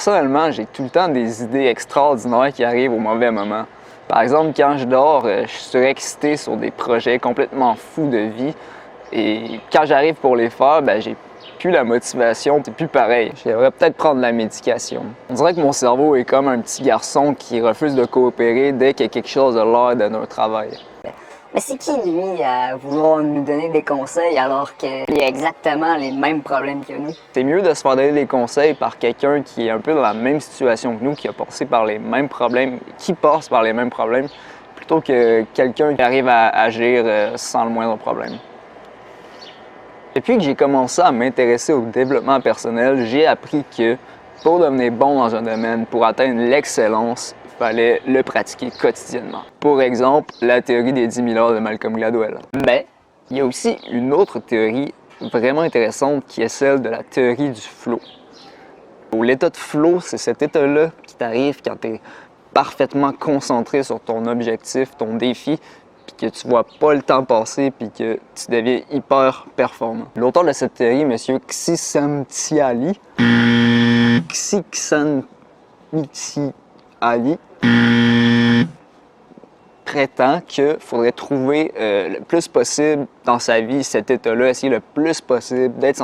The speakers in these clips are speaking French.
Personnellement, j'ai tout le temps des idées extraordinaires qui arrivent au mauvais moment. Par exemple, quand je dors, je suis surexcité sur des projets complètement fous de vie. Et quand j'arrive pour les faire, j'ai plus la motivation, c'est plus pareil. Je devrais peut-être prendre de la médication. On dirait que mon cerveau est comme un petit garçon qui refuse de coopérer dès qu'il y a quelque chose de l'air de notre travail. Mais c'est qui, lui, à vouloir nous donner des conseils alors qu'il a exactement les mêmes problèmes que nous? C'est mieux de se faire donner des conseils par quelqu'un qui est un peu dans la même situation que nous, qui a passé par les mêmes problèmes, qui passe par les mêmes problèmes, plutôt que quelqu'un qui arrive à agir sans le moindre problème. Depuis que j'ai commencé à m'intéresser au développement personnel, j'ai appris que pour devenir bon dans un domaine, pour atteindre l'excellence, il fallait le pratiquer quotidiennement. Pour exemple, la théorie des 10 000 heures de Malcolm Gladwell. Mais il y a aussi une autre théorie vraiment intéressante qui est celle de la théorie du flow. L'état de flow, c'est cet état-là qui t'arrive quand tu es parfaitement concentré sur ton objectif, ton défi, puis que tu vois pas le temps passer, puis que tu deviens hyper performant. L'auteur de cette théorie, M. Csikszentmihalyi, prétend qu'il faudrait trouver le plus possible dans sa vie cet état-là, essayer le plus possible d'être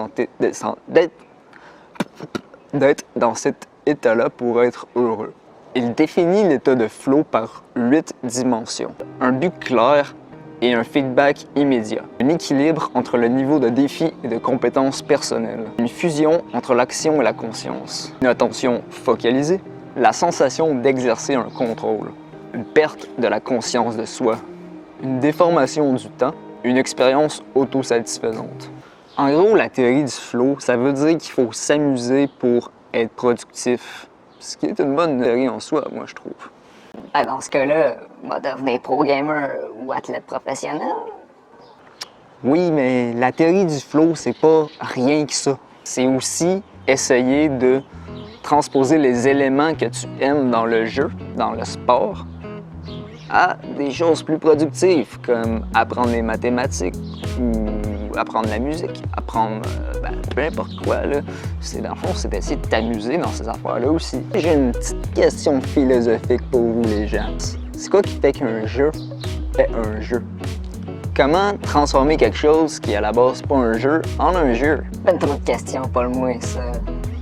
dans cet état-là pour être heureux. Il définit l'état de flow par 8 dimensions. Un but clair et un feedback immédiat. Un équilibre entre le niveau de défi et de compétences personnelles. Une fusion entre l'action et la conscience. Une attention focalisée. La sensation d'exercer un contrôle. Une perte de la conscience de soi. Une déformation du temps. Une expérience autosatisfaisante. En gros, la théorie du flow, ça veut dire qu'il faut s'amuser pour être productif. Ce qui est une bonne théorie en soi, moi, je trouve. Dans ce cas-là, on va devenir pro-gamer ou athlète professionnel. Oui, mais la théorie du flow, c'est pas rien que ça. C'est aussi essayer de transposer les éléments que tu aimes dans le jeu, dans le sport, à des choses plus productives, comme apprendre les mathématiques ou apprendre la musique, apprendre peu importe quoi. Là. Dans le fond, c'est d'essayer de t'amuser dans ces affaires-là aussi. J'ai une petite question philosophique pour vous, les gens. C'est quoi qui fait qu'un jeu est un jeu? Comment transformer quelque chose qui, à la base, pas un jeu, en un jeu? Ben, trop de questions, pas le moins, ça.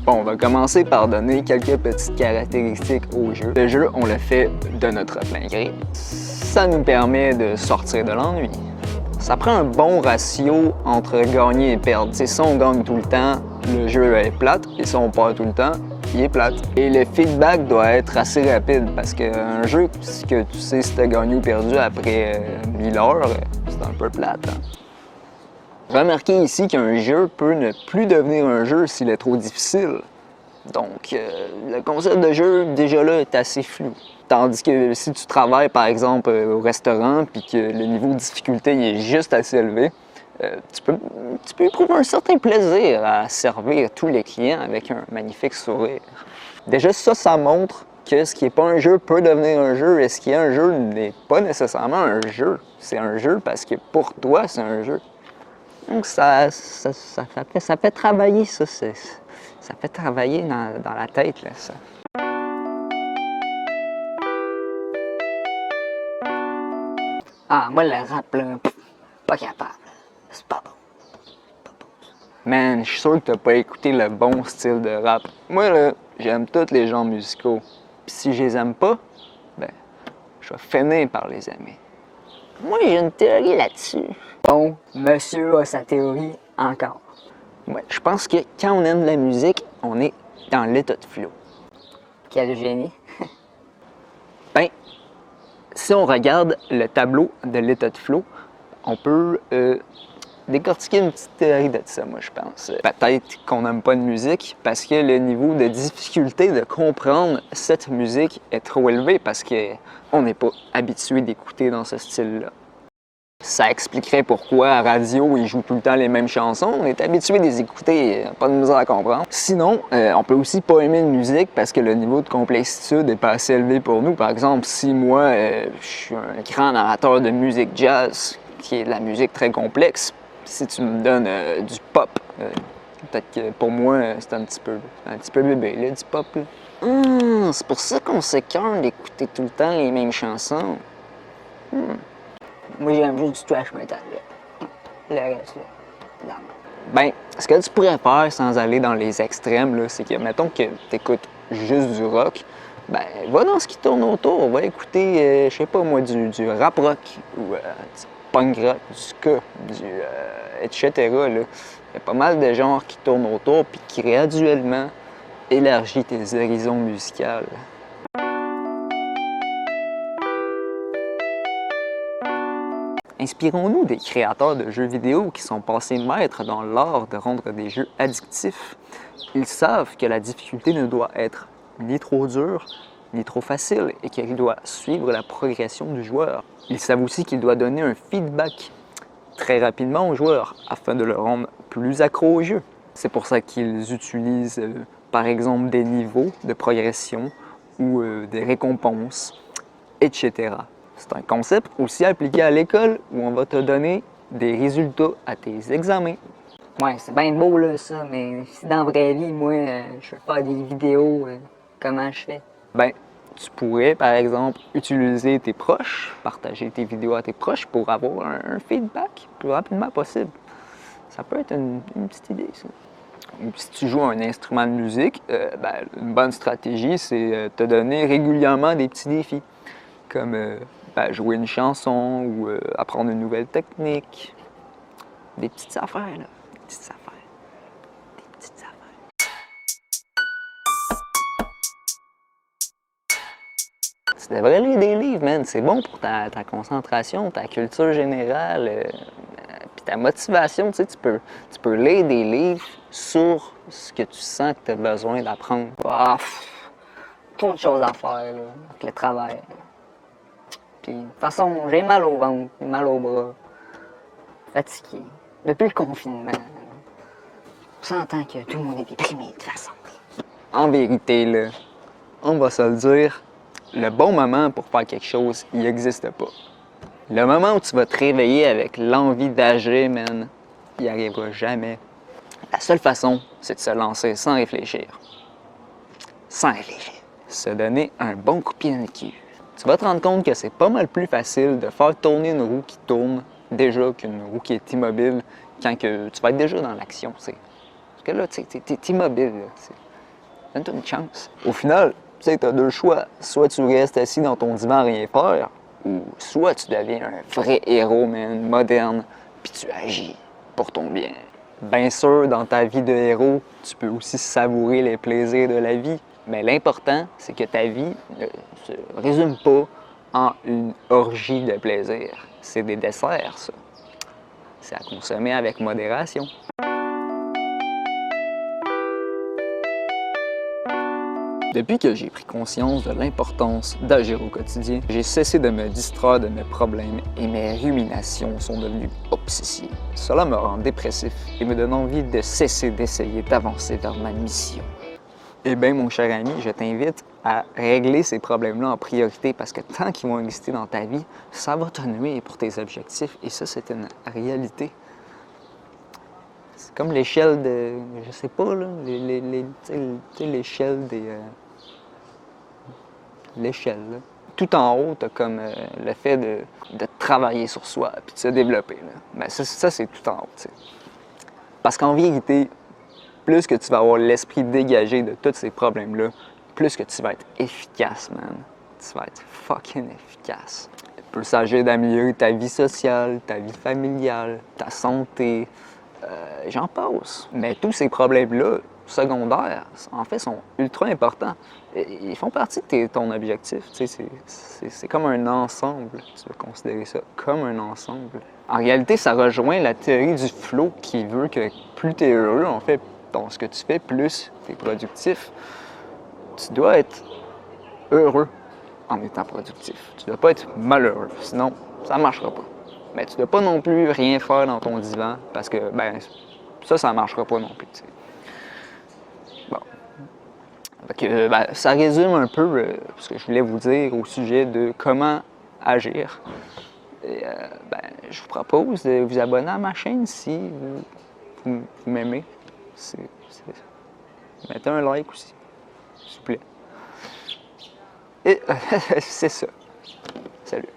Bon, on va commencer par donner quelques petites caractéristiques au jeu. Le jeu, on le fait de notre plein gré. Ça nous permet de sortir de l'ennui. Ça prend un bon ratio entre gagner et perdre. T'sais, si on gagne tout le temps, le jeu est plate, et si on perd tout le temps, il est plate. Et le feedback doit être assez rapide, parce qu'un jeu, que tu sais si t'as gagné ou perdu après 1000 heures, c'est un peu plate. Hein? Remarquez ici qu'un jeu peut ne plus devenir un jeu s'il est trop difficile. Donc, le concept de jeu, déjà là, est assez flou. Tandis que si tu travailles, par exemple, au restaurant, puis que le niveau de difficulté est juste assez élevé, tu peux éprouver un certain plaisir à servir tous les clients avec un magnifique sourire. Déjà, ça montre que ce qui n'est pas un jeu peut devenir un jeu, et ce qui est un jeu n'est pas nécessairement un jeu. C'est un jeu parce que pour toi, c'est un jeu. Donc, ça fait travailler, ça fait travailler dans la tête, là, ça. Ah, moi, le rap, là, pas capable. C'est pas bon. Man, je suis sûr que t'as pas écouté le bon style de rap. Moi, là, j'aime tous les genres musicaux. Puis si je les aime pas, je vais finir par les aimer. Moi, j'ai une théorie là-dessus. Bon, monsieur a sa théorie encore. Ouais, je pense que quand on aime la musique, on est dans l'état de flow. Quel génie. Si on regarde le tableau de l'état de flow, on peut décortiquer une petite théorie de ça, moi, je pense. Peut-être qu'on n'aime pas de musique parce que le niveau de difficulté de comprendre cette musique est trop élevé parce qu'on n'est pas habitué d'écouter dans ce style-là. Ça expliquerait pourquoi à radio, ils jouent tout le temps les mêmes chansons. On est habitué de les écouter, pas de misère à comprendre. Sinon, on peut aussi pas aimer une musique parce que le niveau de complexité n'est pas assez élevé pour nous. Par exemple, si moi, je suis un grand amateur de musique jazz, qui est de la musique très complexe, si tu me donnes du pop, peut-être que pour moi, c'est un petit peu bébé, là, du pop. Là. C'est pour ça qu'on s'écœure d'écouter tout le temps les mêmes chansons. Moi, j'aime juste du trash metal, là. Le reste, là. Non. Ben, ce que tu pourrais faire sans aller dans les extrêmes, là, c'est que, mettons que tu écoutes juste du rock, ben, va dans ce qui tourne autour. Va écouter, je sais pas moi, du rap rock ou du punk rock, du ska, etc. Là. Il y a pas mal de genres qui tournent autour puis qui graduellement élargit tes horizons musicaux. Inspirons-nous des créateurs de jeux vidéo qui sont passés maîtres dans l'art de rendre des jeux addictifs. Ils savent que la difficulté ne doit être ni trop dure, ni trop facile et qu'il doit suivre la progression du joueur. Ils savent aussi qu'il doit donner un feedback très rapidement au joueur afin de le rendre plus accro au jeu. C'est pour ça qu'ils utilisent par exemple des niveaux de progression ou des récompenses, etc. C'est un concept aussi appliqué à l'école où on va te donner des résultats à tes examens. Ouais, c'est bien beau, là, ça, mais si dans la vraie vie, moi, je veux faire des vidéos, comment je fais? Ben, tu pourrais, par exemple, utiliser tes proches, partager tes vidéos à tes proches pour avoir un feedback le plus rapidement possible. Ça peut être une petite idée, ça. Si tu joues un instrument de musique, ben, une bonne stratégie, c'est te donner régulièrement des petits défis, comme ben, jouer une chanson ou apprendre une nouvelle technique. Des petites affaires, là. Des petites affaires. Des petites affaires. Tu devrais lire des livres, man. C'est bon pour ta concentration, ta culture générale, puis ta motivation. Tu sais, tu peux lire des livres sur ce que tu sens que tu as besoin d'apprendre. Ah, trop de choses à faire, là, avec le travail. Puis, de toute façon, j'ai mal au ventre, j'ai mal au bras. Fatigué. Depuis le confinement, on s'entend que tout le monde est déprimé, de toute façon. En vérité, là, on va se le dire, le bon moment pour faire quelque chose, il n'existe pas. Le moment où tu vas te réveiller avec l'envie d'agir, man, il n'y arrivera jamais. La seule façon, c'est de se lancer sans réfléchir. Sans réfléchir. Se donner un bon coup de pied dans le cul. Tu vas te rendre compte que c'est pas mal plus facile de faire tourner une roue qui tourne déjà qu'une roue qui est immobile quand que tu vas être déjà dans l'action. Parce que là, tu es immobile. Donne-toi une chance. Au final, tu sais, tu as deux choix. Soit tu restes assis dans ton divan à rien faire, ou soit tu deviens un vrai héros, man, moderne, puis tu agis pour ton bien. Bien sûr, dans ta vie de héros, tu peux aussi savourer les plaisirs de la vie. Mais l'important, c'est que ta vie ne se résume pas en une orgie de plaisir. C'est des desserts, ça. C'est à consommer avec modération. Depuis que j'ai pris conscience de l'importance d'agir au quotidien, j'ai cessé de me distraire de mes problèmes et mes ruminations sont devenues obsessives. Cela me rend dépressif et me donne envie de cesser d'essayer d'avancer vers ma mission. Eh bien, mon cher ami, je t'invite à régler ces problèmes-là en priorité parce que tant qu'ils vont exister dans ta vie, ça va te nuire pour tes objectifs et ça, c'est une réalité. C'est comme l'échelle de, je sais pas, là, l'échelle des... l'échelle, là. Tout en haut, tu as comme le fait de travailler sur soi puis de se développer. Là. Ben, ça c'est tout en haut. T'sais. Parce qu'en vérité, plus que tu vas avoir l'esprit dégagé de tous ces problèmes-là, plus que tu vas être efficace, man. Tu vas être fucking efficace. Il peut s'agir d'améliorer ta vie sociale, ta vie familiale, ta santé, j'en passe. Mais tous ces problèmes-là, secondaires, en fait, sont ultra importants. Ils font partie de ton objectif. C'est comme un ensemble. Tu peux considérer ça comme un ensemble. En réalité, ça rejoint la théorie du flow qui veut que plus tu es heureux, en fait, dans ce que tu fais, plus tu es productif. Tu dois être heureux en étant productif. Tu ne dois pas être malheureux, sinon ça ne marchera pas. Mais tu ne dois pas non plus rien faire dans ton divan parce que ben ça ne marchera pas non plus. T'sais. Bon. Donc, ben, ça résume un peu ce que je voulais vous dire au sujet de comment agir. Et, ben, je vous propose de vous abonner à ma chaîne si vous m'aimez. Mettez un like aussi, s'il vous plaît. Et c'est ça. Salut.